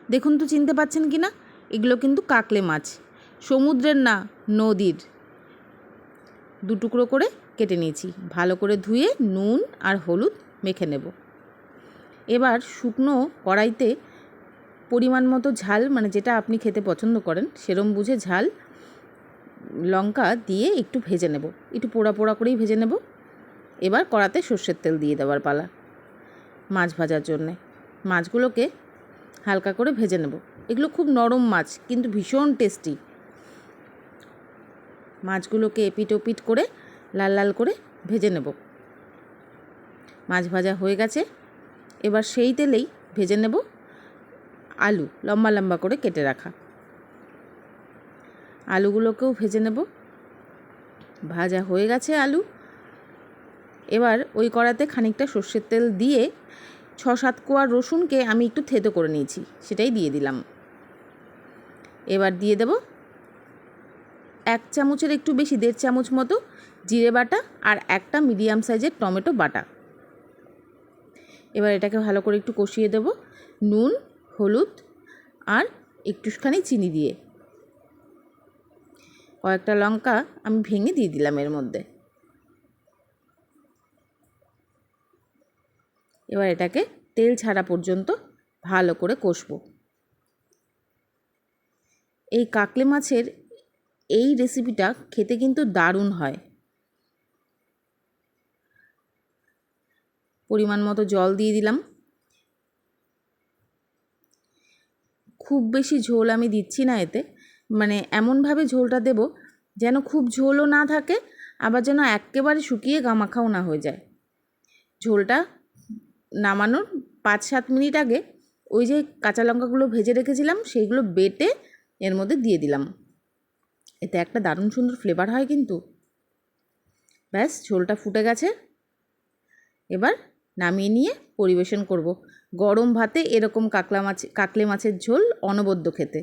দেখুন তো চিনতে পাচ্ছেন কি না? এগুলো কিন্তু কাকলে মাছ, সমুদ্রের না, নদীর। 2 টুকরো করে কেটে নিয়েছি, ভালো করে ধুয়ে নুন আর হলুদ মেখে নেব। এবার শুকনো কড়াইতে পরিমাণ মতো ঝাল, মানে যেটা আপনি খেতে পছন্দ করেন সেরম বুঝে ঝাল লঙ্কা দিয়ে একটু ভেজে নেব, একটু পোড়া পোড়া করেই ভেজে নেব। এবার কড়াতে সর্ষের তেল দিয়ে দেওয়ার পালা মাছ ভাজার জন্যে। মাছগুলোকে হালকা করে ভেজে নেব। এগুলো খুব নরম মাছ, কিন্তু ভীষণ টেস্টি। মাছগুলোকে এপিট ওপিট করে লাল লাল করে ভেজে নেব। মাছ ভাজা হয়ে গেছে। এবার সেই তেলেই ভেজে নেব আলু, লম্বা লম্বা করে কেটে রাখা আলুগুলোকেও ভেজে নেব। ভাজা হয়ে গেছে আলু। এবার ওই কড়াতে খানিকটা সর্ষের তেল দিয়ে 6-7 কোয়া রসুনকে আমি একটু থেতো করে নিয়েছি, সেটাই দিয়ে দিলাম। এবার দিয়ে দেব 1 চামচের একটু বেশি, 1.5 চামচ মতো জিরে বাটা আর একটা মিডিয়াম সাইজের টমেটো বাটা। এবার এটাকে ভালো করে একটু কষিয়ে দেব নুন, হলুদ আর একটুখানি চিনি দিয়ে। কয়েকটা লঙ্কা আমি ভেঙে দিয়ে দিলাম এর মধ্যে। এবার এটাকে তেল ছাড়া পর্যন্ত ভালো করে কষবো। এই কাকলে মাছের এই রেসিপিটা খেতে কিন্তু দারুণ হয়। পরিমাণ মতো জল দিয়ে দিলাম। খুব বেশি ঝোল আমি দিচ্ছি না এতে, মানে এমনভাবে ঝোলটা দেব যেন খুব ঝোলও না থাকে, আবার যেন একেবারে শুকিয়ে গামাখাও না হয়ে যায়। ঝোলটা নামানোর 5-7 মিনিট আগে ওই যে কাঁচা লঙ্কাগুলো ভেজে রেখেছিলাম সেইগুলো বেটে এর মধ্যে দিয়ে দিলাম। এতে একটা দারুণ সুন্দর ফ্লেভার হয় কিন্তু। ব্যাস, ঝোলটা ফুটে গেছে। এবার নামিয়ে নিয়ে পরিবেশন করব। গরম ভাতে এরকম কাকলে মাছের ঝোল অনবদ্য খেতে।